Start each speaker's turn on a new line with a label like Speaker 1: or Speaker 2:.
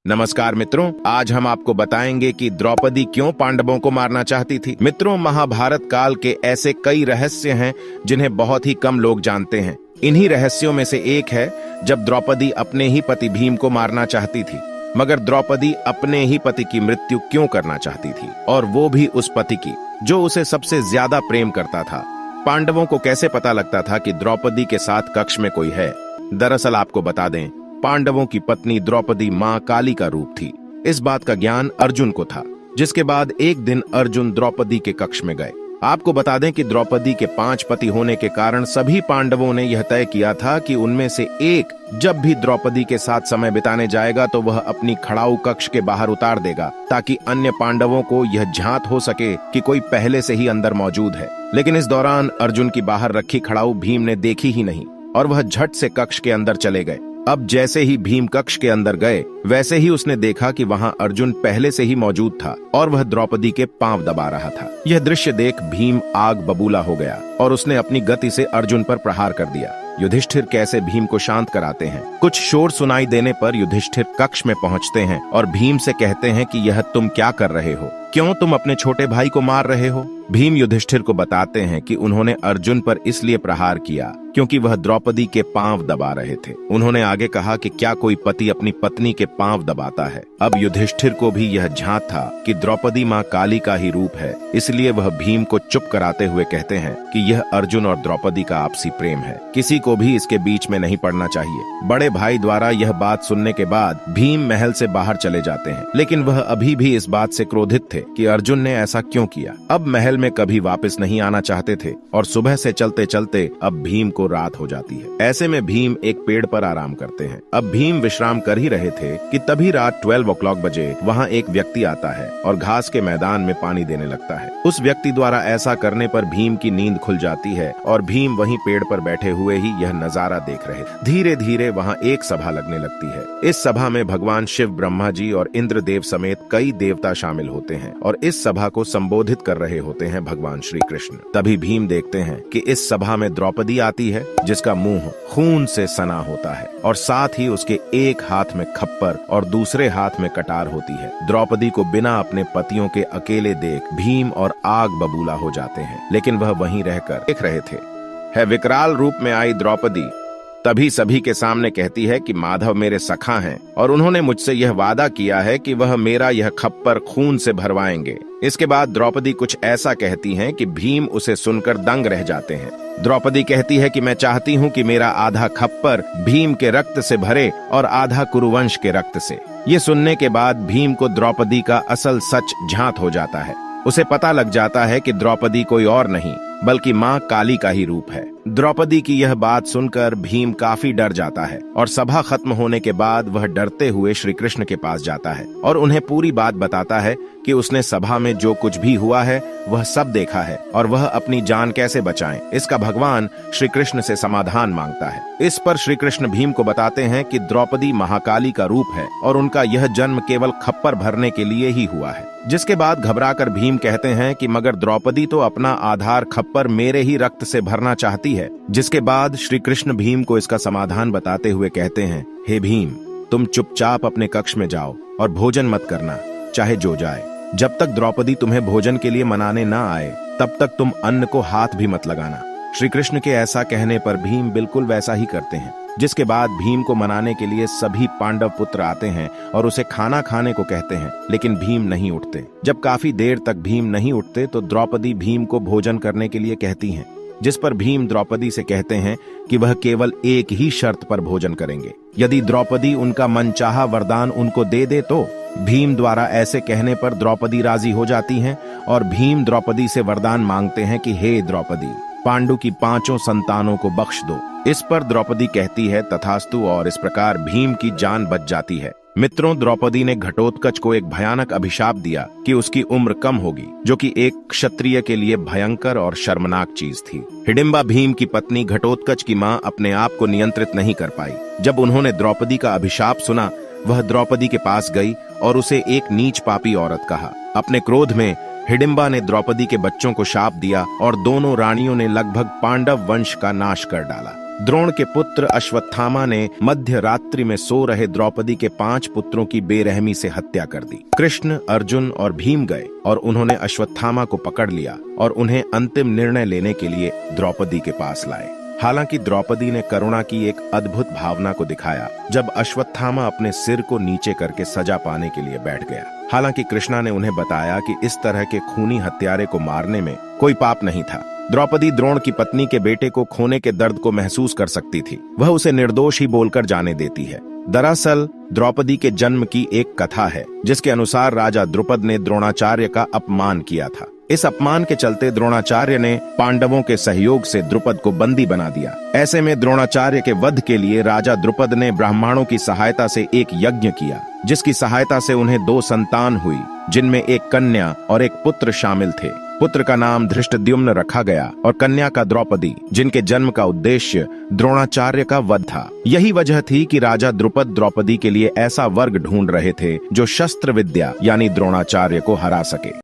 Speaker 1: नमस्कार मित्रों, आज हम आपको बताएंगे कि द्रौपदी क्यों पांडवों को मारना चाहती थी। मित्रों, महाभारत काल के ऐसे कई रहस्य हैं जिन्हें बहुत ही कम लोग जानते हैं। इन्हीं रहस्यों में से एक है जब द्रौपदी अपने ही पति भीम को मारना चाहती थी। मगर द्रौपदी अपने ही पति की मृत्यु क्यों करना चाहती थी, और वो भी उस पति की जो उसे सबसे ज्यादा प्रेम करता था। पांडवों को कैसे पता लगता था कि द्रौपदी के साथ कक्ष में कोई है? दरअसल आपको बता दें, पांडवों की पत्नी द्रौपदी मां काली का रूप थी। इस बात का ज्ञान अर्जुन को था, जिसके बाद एक दिन अर्जुन द्रौपदी के कक्ष में गए। आपको बता दें कि द्रौपदी के 5 पति होने के कारण सभी पांडवों ने यह तय किया था कि उनमें से एक जब भी द्रौपदी के साथ समय बिताने जाएगा तो वह अपनी खड़ाऊ कक्ष के बाहर उतार देगा, ताकि अन्य पांडवों को यह झांत हो सके कि कोई पहले से ही अंदर मौजूद है। लेकिन इस दौरान अर्जुन की बाहर रखी खड़ाऊ भीम ने देखी ही नहीं और वह झट से कक्ष के अंदर चले गए। अब जैसे ही भीम कक्ष के अंदर गए, वैसे ही उसने देखा कि वहां अर्जुन पहले से ही मौजूद था और वह द्रौपदी के पांव दबा रहा था। यह दृश्य देख भीम आग बबूला हो गया और उसने अपनी गति से अर्जुन पर प्रहार कर दिया। युधिष्ठिर कैसे भीम को शांत कराते हैं। कुछ शोर सुनाई देने पर युधिष्ठिर कक्ष में पहुंचते हैं और भीम से कहते हैं कि यह तुम क्या कर रहे हो? क्यों तुम अपने छोटे भाई को मार रहे हो? भीम युधिष्ठिर को बताते हैं कि उन्होंने अर्जुन पर इसलिए प्रहार किया क्योंकि वह द्रौपदी के पांव दबा रहे थे। उन्होंने आगे कहा कि क्या कोई पति अपनी पत्नी के पांव दबाता है? अब युधिष्ठिर को भी यह झांत था कि द्रौपदी मां काली का ही रूप है, इसलिए वह भीम को चुप कराते हुए कहते हैं कि यह अर्जुन और द्रौपदी का आपसी प्रेम है, किसी को भी इसके बीच में नहीं पड़ना चाहिए। बड़े भाई द्वारा यह बात सुनने के बाद भीम महल से बाहर चले जाते हैं, लेकिन वह अभी भी इस बात से क्रोधित थे कि अर्जुन ने ऐसा क्यों किया। अब महल में कभी वापस नहीं आना चाहते थे और सुबह से चलते चलते अब भीम को रात हो जाती है। ऐसे में भीम एक पेड़ पर आराम करते हैं। अब भीम विश्राम कर ही रहे थे कि तभी रात 12 o'clock बजे वहाँ एक व्यक्ति आता है और घास के मैदान में पानी देने लगता है। उस व्यक्ति द्वारा ऐसा करने पर भीम की नींद खुल जाती है और भीम वहीं पेड़ पर बैठे हुए ही यह नजारा देख रहे। धीरे धीरे वहाँ एक सभा लगने लगती है। इस सभा में भगवान शिव, ब्रह्मा जी और इंद्रदेव समेत कई देवता शामिल होते हैं और इस सभा को संबोधित कर रहे होते हैं भगवान श्री कृष्ण। तभी भीम देखते हैं कि इस सभा में द्रौपदी आती है, जिसका मुंह खून से सना होता है और साथ ही उसके एक हाथ में खप्पर और दूसरे हाथ में कटार होती है। द्रौपदी को बिना अपने पतियों के अकेले देख भीम और आग बबूला हो जाते हैं, लेकिन वह वहीं रहकर देख रहे थे। है विकराल रूप में आई द्रौपदी तभी सभी के सामने कहती है कि माधव मेरे सखा हैं और उन्होंने मुझसे यह वादा किया है कि वह मेरा यह खप्पर खून से भरवाएंगे। इसके बाद द्रौपदी कुछ ऐसा कहती हैं कि भीम उसे सुनकर दंग रह जाते हैं। द्रौपदी कहती है कि मैं चाहती हूँ कि मेरा आधा खप्पर भीम के रक्त से भरे और आधा कुरुवंश के रक्त से। ये सुनने के बाद भीम को द्रौपदी का असल सच झांत हो जाता है। उसे पता लग जाता है कि द्रौपदी कोई और नहीं बल्कि मां काली का ही रूप है। द्रौपदी की यह बात सुनकर भीम काफी डर जाता है और सभा खत्म होने के बाद वह डरते हुए श्री कृष्ण के पास जाता है और उन्हें पूरी बात बताता है कि उसने सभा में जो कुछ भी हुआ है वह सब देखा है और वह अपनी जान कैसे बचाएं, इसका भगवान श्री कृष्ण से समाधान मांगता है। इस पर श्री कृष्ण भीम को बताते हैं कि द्रौपदी महाकाली का रूप है और उनका यह जन्म केवल खप्पर भरने के लिए ही हुआ है। जिसके बाद घबराकर भीम कहते हैं कि मगर द्रौपदी तो अपना आधार खप्पर मेरे ही रक्त से भरना चाहती है। जिसके बाद श्री कृष्ण भीम को इसका समाधान बताते हुए कहते हैं, हे भीम, तुम चुपचाप अपने कक्ष में जाओ और भोजन मत करना, चाहे जो जाए। जब तक द्रौपदी तुम्हें भोजन के लिए मनाने ना आए तब तक तुम अन्न को हाथ भी मत लगाना। श्री कृष्ण के ऐसा कहने पर भीम बिल्कुल वैसा ही करते हैं। जिसके बाद भीम को मनाने के लिए सभी पांडव पुत्र आते हैं और उसे खाना खाने को कहते हैं, लेकिन भीम नहीं उठते। जब काफी देर तक भीम नहीं उठते तो द्रौपदी भीम को भोजन करने के लिए कहती हैं, जिस पर भीम द्रौपदी से कहते हैं कि वह केवल एक ही शर्त पर भोजन करेंगे। यदि द्रौपदी उनका मनचाहा वरदान उनको दे दे तो भीम द्वारा ऐसे कहने पर द्रौपदी राजी हो जाती हैं और भीम द्रौपदी से वरदान मांगते हैं कि हे द्रौपदी, पांडु की 5 संतानों को बख्श दो। इस पर द्रौपदी कहती है तथास्तु और इस प्रकार भीम की जान बच जाती है। मित्रों, द्रौपदी ने घटोत्कच को एक भयानक अभिशाप दिया कि उसकी उम्र कम होगी, जो कि एक क्षत्रिय के लिए भयंकर और शर्मनाक चीज थी। हिडिंबा भीम की पत्नी घटोत्कच की मां अपने आप को नियंत्रित नहीं कर पाई। जब उन्होंने द्रौपदी का अभिशाप सुना, वह द्रौपदी के पास गई और उसे एक नीच पापी औरत कहा। अपने क्रोध में हिडिंबा ने द्रौपदी के बच्चों को शाप दिया और दोनों रानियों ने लगभग पांडव वंश का नाश कर डाला। द्रोण के पुत्र अश्वत्थामा ने मध्य रात्रि में सो रहे द्रौपदी के 5 पुत्रों की बेरहमी से हत्या कर दी। कृष्ण, अर्जुन और भीम गए और उन्होंने अश्वत्थामा को पकड़ लिया और उन्हें अंतिम निर्णय लेने के लिए द्रौपदी के पास लाए। हालांकि द्रौपदी ने करुणा की एक अद्भुत भावना को दिखाया जब अश्वत्थामा अपने सिर को नीचे करके सजा पाने के लिए बैठ गया। हालांकि कृष्णा ने उन्हें बताया कि इस तरह के खूनी हत्यारे को मारने में कोई पाप नहीं था। द्रौपदी द्रोण की पत्नी के बेटे को खोने के दर्द को महसूस कर सकती थी। वह उसे निर्दोष ही बोलकर जाने देती है। दरअसल द्रौपदी के जन्म की एक कथा है जिसके अनुसार राजा द्रुपद ने द्रोणाचार्य का अपमान किया था। इस अपमान के चलते द्रोणाचार्य ने पांडवों के सहयोग से द्रुपद को बंदी बना दिया। ऐसे में द्रोणाचार्य के वध के लिए राजा द्रुपद ने ब्राह्मणों की सहायता से एक यज्ञ किया, जिसकी सहायता से उन्हें 2 संतान हुई, जिनमें एक कन्या और एक पुत्र शामिल थे। पुत्र का नाम धृष्टद्युम्न रखा गया और कन्या का द्रौपदी, जिनके जन्म का उद्देश्य द्रोणाचार्य का वध था। यही वजह थी कि राजा द्रुपद द्रौपदी के लिए ऐसा वर्ग ढूंढ रहे थे जो शस्त्र विद्या यानी द्रोणाचार्य को हरा सके।